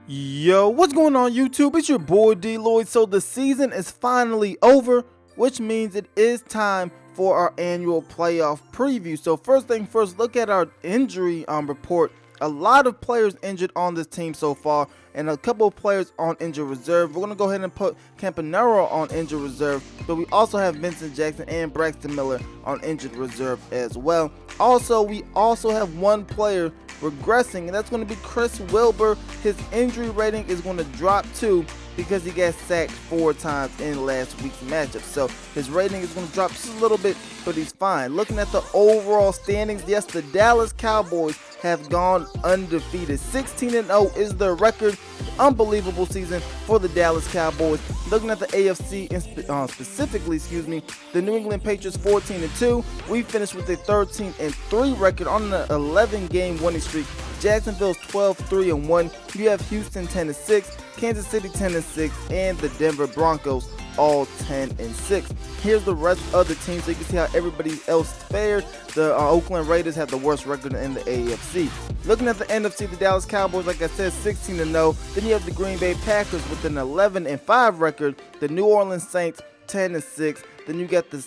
Yo, what's going on YouTube? It's your boy DLloyd. So the season is finally over, which means it is time for our annual playoff preview. So first thing first, look at our injury report. A lot of players injured on this team so far, and a couple of players on injured reserve. We're going to go ahead and put Campanero on injured reserve, but we also have Vincent Jackson and Braxton Miller on injured reserve as well. Also, we also have one player regressing, and that's going to be Chris Wilbur. His injury rating is going to drop too because he got sacked 4 times in last week's matchup. So his rating is going to drop just a little bit, but he's fine. Looking at the overall standings, yes, the Dallas Cowboys have gone undefeated. 16-0 is their record. Unbelievable season for the Dallas Cowboys. Looking at the AFC specifically, the New England Patriots 14-2. We finished with a 13-3 record on an 11-game winning streak. Jacksonville's 12-3-1. You have Houston 10-6, Kansas City 10-6, and the Denver Broncos all 10-6. Here's the rest of the teams so you can see how everybody else fared. The Oakland Raiders have the worst record in the AFC. Looking at the NFC, the Dallas Cowboys, like I said, 16-0. Then you have the Green Bay Packers with an 11-5 record. The New Orleans Saints 10-6. Then you got the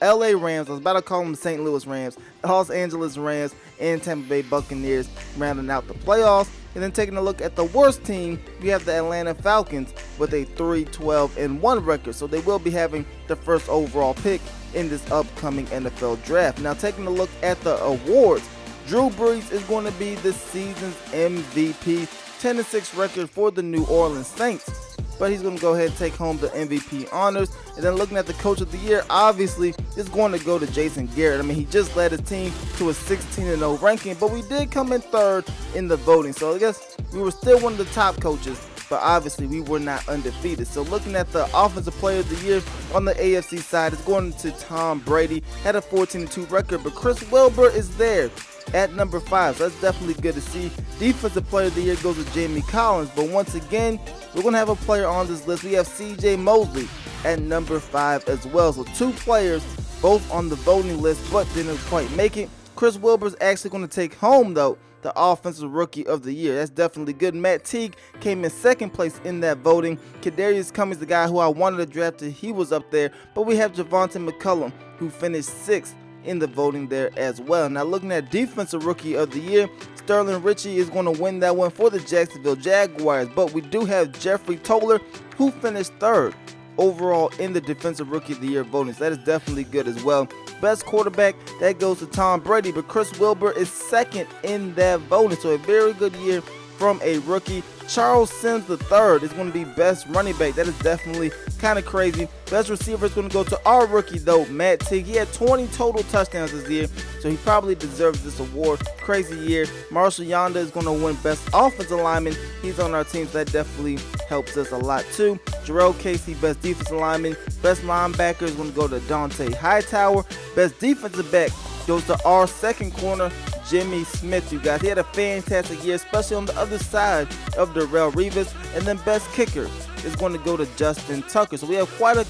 LA Rams, I was about to call them the St. Louis Rams, Los Angeles Rams, and Tampa Bay Buccaneers rounding out the playoffs. And then taking a look at the worst team, we have the Atlanta Falcons with a 3-12-1 record. So they will be having the first overall pick in this upcoming NFL draft. Now taking a look at the awards, Drew Brees is going to be this season's MVP. 10-6 record for the New Orleans Saints, but he's going to go ahead and take home the MVP honors. And then looking at the Coach of the Year, obviously it's going to go to Jason Garrett. I mean, he just led his team to a 16-0 ranking, but we did come in third in the voting. So I guess we were still one of the top coaches, but obviously we were not undefeated. So looking at the Offensive Player of the Year on the AFC side, it's going to Tom Brady. Had a 14-2 record, but Chris Wilbur is there at number 5, so that's definitely good to see. Defensive Player of the Year goes to Jamie Collins, but once again, we're going to have a player on this list. We have CJ Mosley at number 5 as well. So 2 players both on the voting list, but didn't quite make it. Chris Wilbur's actually going to take home, though, the Offensive Rookie of the Year. That's definitely good. Matt Teague came in 2nd place in that voting. Kadarius Cummings, the guy who I wanted to draft, he was up there. But we have Javonte McCullum, who finished 6th in the voting there as well. Now looking at Defensive Rookie of the Year, Sterling Ritchie is going to win that one for the Jacksonville Jaguars, but we do have Jeffrey Toller, who finished 3rd overall in the Defensive Rookie of the Year voting. So that is definitely good as well. Best quarterback, that goes to Tom Brady, but Chris Wilbur is 2nd in that voting, so a very good year from a rookie. Charles Sims III is going to be best running back. That is definitely kind of crazy. Best receiver is going to go to our rookie, though, Matt Teague. He had 20 total touchdowns this year, so he probably deserves this award. Crazy year. Marshall Yonda is going to win best offensive lineman. He's on our team, so that definitely helps us a lot, too. Jarrell Casey, best defensive lineman. Best linebacker is going to go to Dante Hightower. Best defensive back goes to our 2nd corner, Jimmy Smith, you guys. He had a fantastic year, especially on the other side of Darrelle Revis. And then best kicker is going to go to Justin Tucker. So we have quite a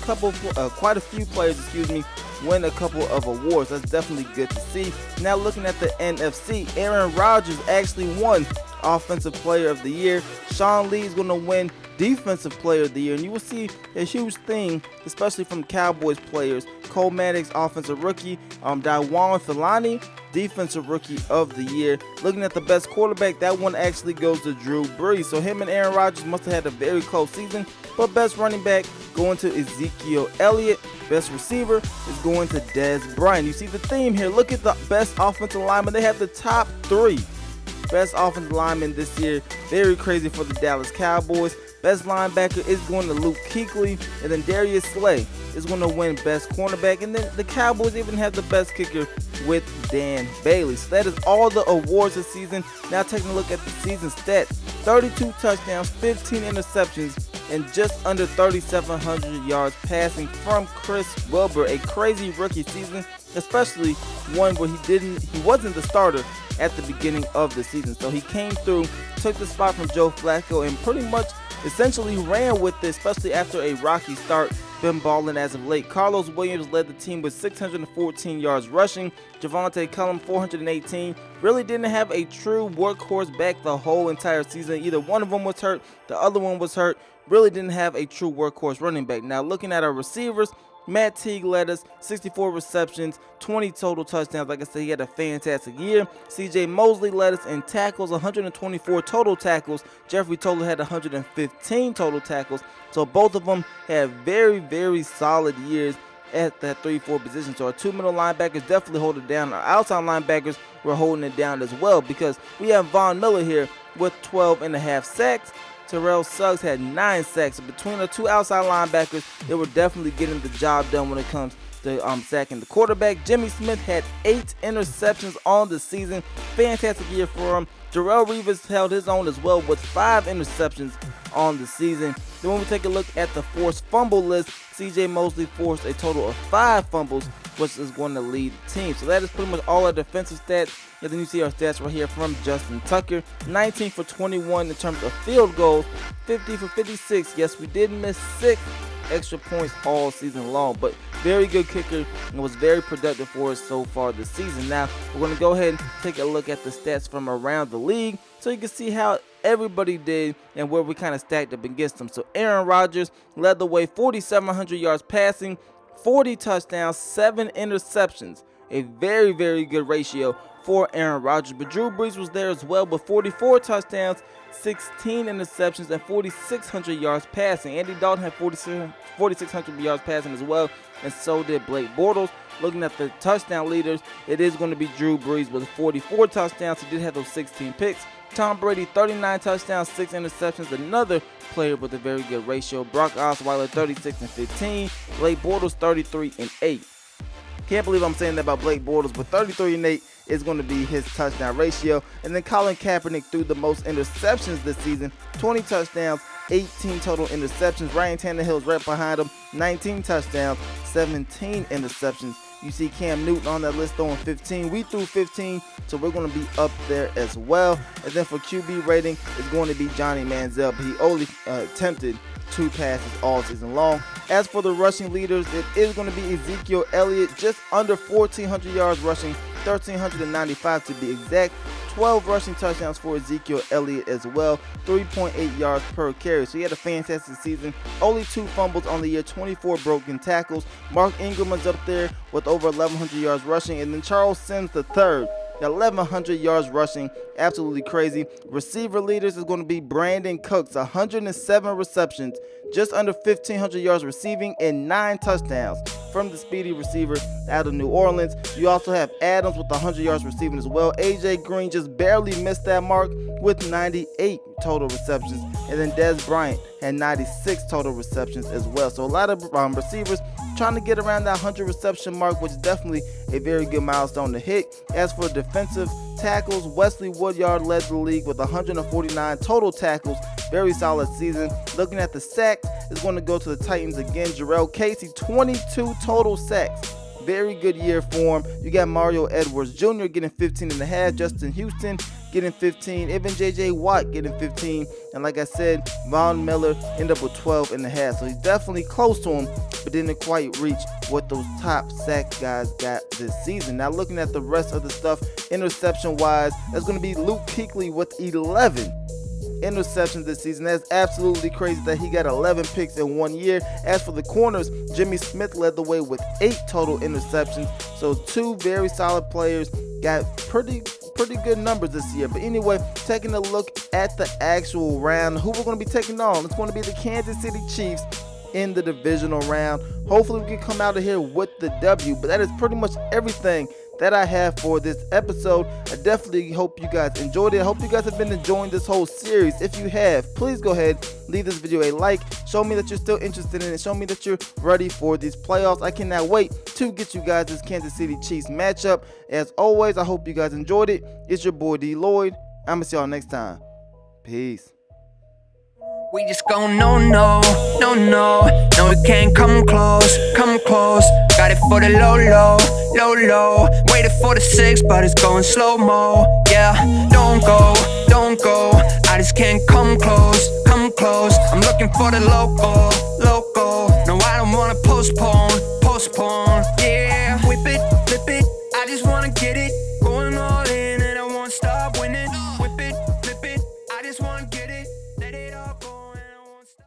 few players, win a couple of awards. That's definitely good to see. Now looking at the NFC, Aaron Rodgers actually won Offensive Player of the Year. Sean Lee is going to win Defensive Player of the Year, and you will see a huge thing, especially from Cowboys players. Cole Maddox, Offensive Rookie. Dawan Filani, Defensive Rookie of the Year. Looking at the best quarterback, that one actually goes to Drew Brees. So him and Aaron Rodgers must have had a very close season. But best running back going to Ezekiel Elliott. Best receiver is going to Dez Bryant. You see the theme here. Look at the best offensive lineman. They have the top 3 best offensive linemen this year. Very crazy for the Dallas Cowboys. Best linebacker is going to Luke Kuechly, and then Darius Slay is going to win best cornerback. And then the Cowboys even have the best kicker with Dan Bailey. So that is all the awards this season. Now taking a look at the season stats: 32 touchdowns, 15 interceptions, and just under 3,700 yards passing from Chris Wilbur. A crazy rookie season, especially one where he wasn't the starter at the beginning of the season. So he came through, took the spot from Joe Flacco, and pretty much essentially ran with it, especially after a rocky start been balling as of late. Carlos Williams led the team with 614 yards rushing. Javonte Cullum 418. Really didn't have a true workhorse back the whole entire season. Either one of them was hurt, the other one was hurt. Really didn't have a true workhorse running back. Now looking at our receivers, Matt Teague led us, 64 receptions, 20 total touchdowns. Like I said, he had a fantastic year. CJ Mosley led us in tackles, 124 total tackles. Jeffrey Toller had 115 total tackles. So both of them had very, very solid years at that 3-4 position. So our two middle linebackers definitely hold it down. Our outside linebackers were holding it down as well, because we have Von Miller here with 12.5 sacks. Terrell Suggs had 9 sacks. So between the two outside linebackers, they were definitely getting the job done when it comes to sacking the quarterback. Jimmy Smith had 8 interceptions on the season. Fantastic year for him. Darrelle Revis held his own as well with 5 interceptions on the season. Then when we take a look at the forced fumble list, CJ Mosley forced a total of 5 fumbles, which is going to lead the team. So that is pretty much all our defensive stats. And then you see our stats right here from Justin Tucker. 19 for 21 in terms of field goals, 50 for 56. Yes, we did miss 6 extra points all season long, but very good kicker and was very productive for us so far this season. Now we're going to go ahead and take a look at the stats from around the league so you can see how everybody did and where we kind of stacked up against them. So Aaron Rodgers led the way, 4,700 yards passing, 40 touchdowns, 7 interceptions. A very, very good ratio for Aaron Rodgers. But Drew Brees was there as well with 44 touchdowns, 16 interceptions, and 4,600 yards passing. Andy Dalton had 4,600 yards passing as well, and so did Blake Bortles. Looking at the touchdown leaders, it is going to be Drew Brees with 44 touchdowns. He did have those 16 picks. Tom Brady, 39 touchdowns, 6 interceptions. Another player with a very good ratio. Brock Osweiler, 36 and 15. Blake Bortles, 33 and 8. Can't believe I'm saying that about Blake Bortles, but 33 and 8 is going to be his touchdown ratio. And then Colin Kaepernick threw the most interceptions this season, 20 touchdowns, 18 total interceptions. Ryan Tannehill's right behind him, 19 touchdowns, 17 interceptions. You see Cam Newton on that list throwing 15. We threw 15, so we're going to be up there as well. And then for QB rating, it's going to be Johnny Manziel, but he only attempted 2 passes all season long. As for the rushing leaders, it is going to be Ezekiel Elliott, just under 1,400 yards rushing, 1,395 to be exact. 12 rushing touchdowns for Ezekiel Elliott as well, 3.8 yards per carry. So he had a fantastic season. Only 2 fumbles on the year, 24 broken tackles. Mark Ingram's up there with over 1,100 yards rushing. And then Charles Sims III, 1,100 yards rushing, absolutely crazy. Receiver leaders is going to be Brandon Cooks, 107 receptions, just under 1,500 yards receiving, and 9 touchdowns from the speedy receiver out of New Orleans. You also have Adams with 100 yards receiving as well. AJ Green just barely missed that mark with 98 total receptions, and then Dez Bryant had 96 total receptions as well. So a lot of receivers trying to get around that 100 reception mark, which is definitely a very good milestone to hit. As for defensive tackles, Wesley Woodyard led the league with 149 total tackles. Very solid season. Looking at the sacks, it's going to go to the Titans again. Jarrell Casey, 22 total sacks. Very good year for him. You got Mario Edwards Jr. getting 15.5. Justin Houston getting 15. Even J.J. Watt getting 15. And like I said, Von Miller ended up with 12.5. So he's definitely close to him, but didn't quite reach what those top sack guys got this season. Now looking at the rest of the stuff, interception-wise, that's going to be Luke Kuechly with 11 interceptions this season. That's absolutely crazy that he got 11 picks in 1 year. As for the corners, Jimmy Smith led the way with 8 total interceptions. So 2 very solid players got pretty good numbers this year. But anyway, taking a look at the actual round, who we're going to be taking on, it's going to be the Kansas City Chiefs in the divisional round. Hopefully we can come out of here with the W. But that is pretty much everything that I have for this episode. I definitely hope you guys enjoyed it. I hope you guys have been enjoying this whole series. If you have, please go ahead, leave this video a like, show me that you're still interested in it, show me that you're ready for these playoffs. I cannot wait to get you guys this Kansas City Chiefs matchup. As always, I hope you guys enjoyed it. It's your boy D Lloyd. I'm gonna see y'all next time. Peace. We just go no, we can't come close. Got it for the low. Waited for the 6, but it's going slow-mo. Yeah, don't go. I just can't come close. I'm looking for the local. No, I don't wanna postpone.